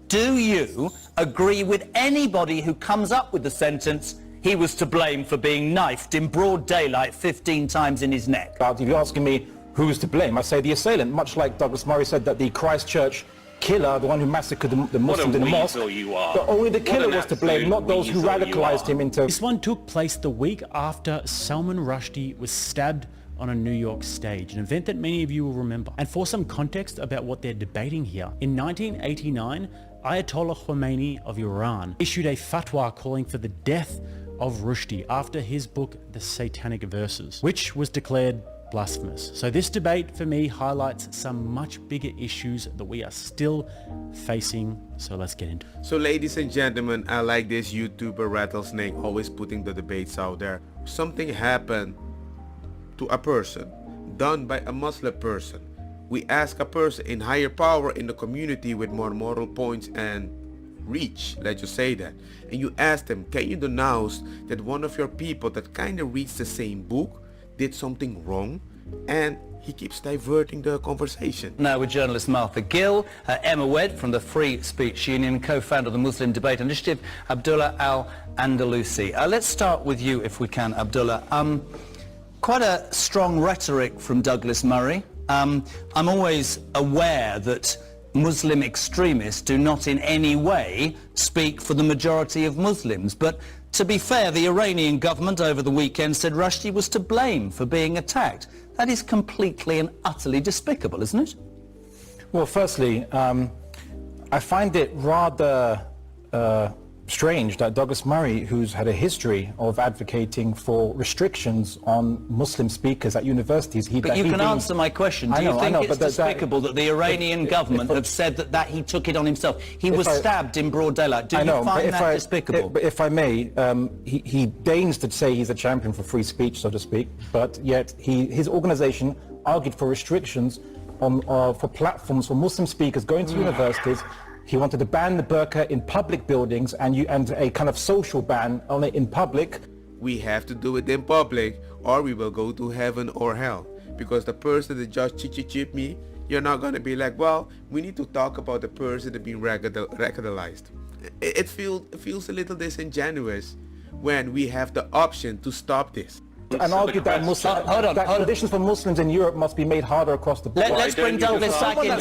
Do you agree with anybody who comes up with the sentence, he was to blame for being knifed in broad daylight 15 times in his neck? If you're asking me who's to blame, I say the assailant, much like Douglas Murray said that the Christchurch killer, the one who massacred the Muslims in the mosque, but only the killer was to blame, not those who radicalized him into... This one took place the week after Salman Rushdie was stabbed on a New York stage, an event that many of you will remember. And for some context about what they're debating here, in 1989, Ayatollah Khomeini of Iran issued a fatwa calling for the death of Rushdie after his book, The Satanic Verses, which was declared blasphemous. So this debate for me highlights some much bigger issues that we are still facing. So let's get into it. So ladies and gentlemen, I like this YouTuber Rattlesnake always putting the debates out there. Something happened to a person done by a Muslim person. We ask a person in higher power in the community with more moral points and reach, let's just say that, and you ask them, can you denounce that one of your people that kind of reads the same book did something wrong? And he keeps diverting the conversation. Now with journalist Martha Gill, Emma Wedd from the Free Speech Union, co-founder of the Muslim Debate Initiative, Abdullah Al-Andalusi. Let's start with you if we can, Abdullah. Quite a strong rhetoric from Douglas Murray. I'm always aware that Muslim extremists do not in any way speak for the majority of Muslims, but to be fair, the Iranian government over the weekend said Rushdie was to blame for being attacked. That is completely and utterly despicable, isn't it? Well, firstly, I find it rather strange that Douglas Murray, who's had a history of advocating for restrictions on Muslim speakers at universities... But you can answer my question. Do you think it's despicable that the Iranian government have said that he took it on himself? He was stabbed in broad daylight. Do you find that despicable? But if I may, he deigns to say he's a champion for free speech, so to speak, but yet his organization argued for restrictions on, for platforms for Muslim speakers going to universities. He wanted to ban the burqa in public buildings and a kind of social ban on it in public. We have to do it in public or we will go to heaven or hell. Because the person that just chip me, you're not going to be like, well, we need to talk about the person that being radicalized. It feels a little disingenuous when we have the option to stop this. And argue that conditions for Muslims in Europe must be made harder across the board. Let's bring Douglas back in.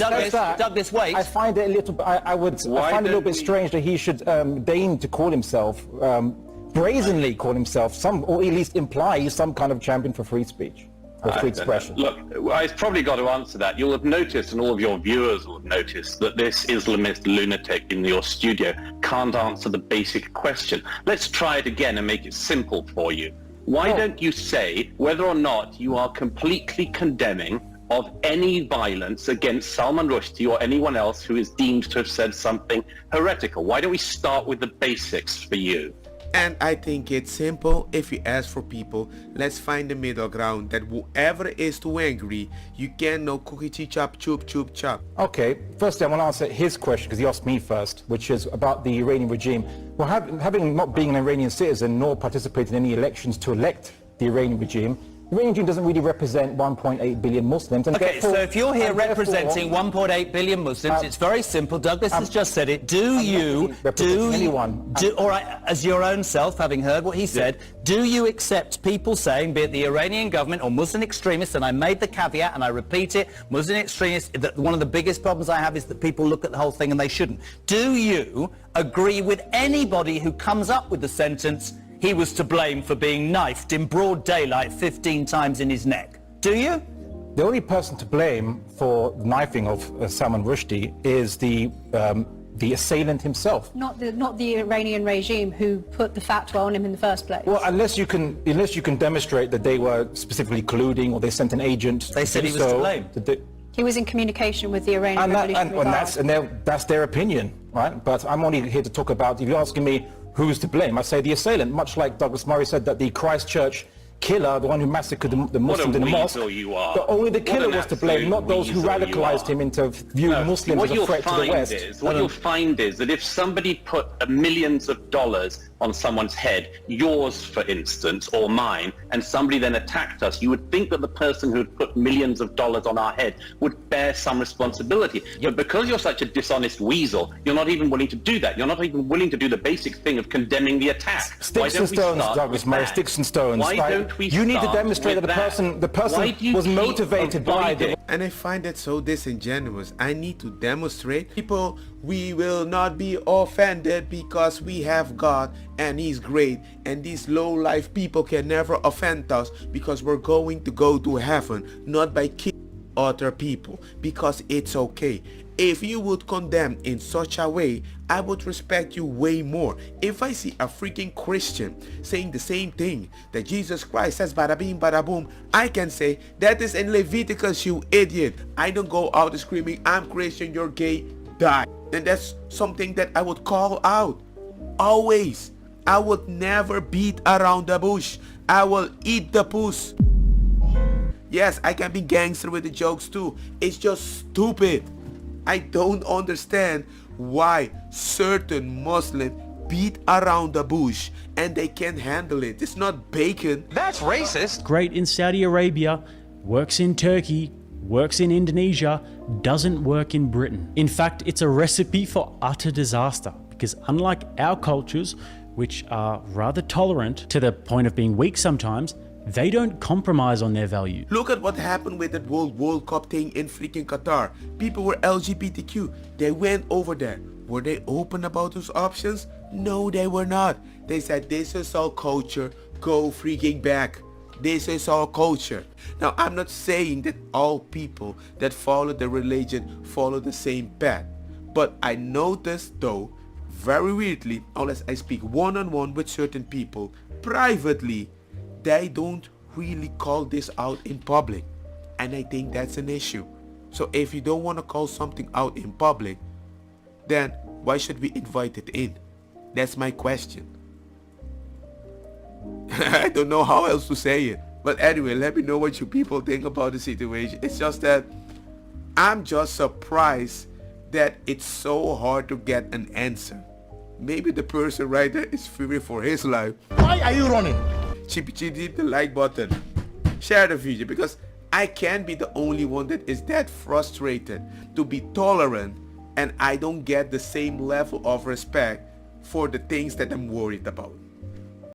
Douglas, wait. I find it a little. I find it a little bit strange that he should deign to call himself, brazenly call himself, or at least imply some kind of champion for free speech or free expression. Look, I've probably got to answer that. You'll have noticed, and all of your viewers will have noticed, that this Islamist lunatic in your studio can't answer the basic question. Let's try it again and make it simple for you. Why don't you say whether or not you are completely condemning of any violence against Salman Rushdie or anyone else who is deemed to have said something heretical? Why don't we start with the basics for you? And I think it's simple. If you ask for people, let's find the middle ground that whoever is too angry, you can no cookie chop choop choop chop. Okay, firstly I want to answer his question because he asked me first, which is about the Iranian regime. Well, having not being an Iranian citizen nor participated in any elections to elect the Iranian regime, the Iranian regime doesn't really represent 1.8 billion Muslims. And okay, so if you're here representing 1.8 billion Muslims, it's very simple. Douglas has just said it. All right, as your own self, having heard what he said, do you accept people saying, be it the Iranian government or Muslim extremists, and I made the caveat and I repeat it, Muslim extremists, that one of the biggest problems I have is that people look at the whole thing and they shouldn't. Do you agree with anybody who comes up with the sentence, he was to blame for being knifed in broad daylight 15 times in his neck? Do you? The only person to blame for the knifing of Salman Rushdie is the assailant himself. Not the Iranian regime who put the fatwa on him in the first place. Well, unless you can demonstrate that they were specifically colluding or they sent an agent. They said he was to blame. He was in communication with the Iranian Revolutionary Guard. That's their opinion, right? But I'm only here to talk about, if you're asking me who's to blame, I say the assailant, much like Douglas Murray said that the Christchurch killer, the one who massacred the Muslims in the mosque, weasel you are. but only the What killer an was to blame, not those who absolute radicalized weasel him you into viewing Muslims What as a you'll threat to the find West. is, you'll find is that if somebody put millions of dollars on someone's head, yours for instance, or mine, and somebody then attacked us, you would think that the person who had put millions of dollars on our head would bear some responsibility. But because you're such a dishonest weasel, you're not even willing to do that. You're not even willing to do the basic thing of condemning the attack. Sticks and stones, Douglas Murray, sticks and stones. Why don't we You need to start demonstrate that with the person Why do you was keep motivated by avoiding- And I find that so disingenuous. I need to demonstrate. People, we will not be offended because we have God and He's great. And these low-life people can never offend us because we're going to go to heaven, not by killing other people, because it's okay. If you would condemn in such a way, I would respect you way more. If I see a freaking Christian saying the same thing that Jesus Christ says, bada bing, bada boom, I can say, that is in Leviticus, you idiot. I don't go out screaming, I'm Christian, you're gay, die. And that's something that I would call out. Always. I would never beat around the bush. I will eat the puss. Yes, I can be gangster with the jokes too. It's just stupid. I don't understand why certain Muslims beat around the bush and they can't handle it. It's not bacon. That's racist. Great in Saudi Arabia, works in Turkey, works in Indonesia, doesn't work in Britain. In fact, it's a recipe for utter disaster because unlike our cultures, which are rather tolerant to the point of being weak sometimes, they don't compromise on their values. Look at what happened with that World Cup thing in freaking Qatar. People were LGBTQ. They went over there. Were they open about those options? No, they were not. They said, this is our culture. Go freaking back. This is our culture. Now, I'm not saying that all people that follow the religion follow the same path. But I noticed though, very weirdly, unless I speak one-on-one with certain people, privately, they don't really call this out in public. And I think that's an issue. So if you don't want to call something out in public, then why should we invite it in? That's my question. I don't know how else to say it. But anyway, let me know what you people think about the situation. It's just that I'm just surprised that it's so hard to get an answer. Maybe the person right there is fearing for his life. Why are you running? Hit the like button, share the video, because I can't be the only one that is that frustrated to be tolerant and I don't get the same level of respect for the things that I'm worried about.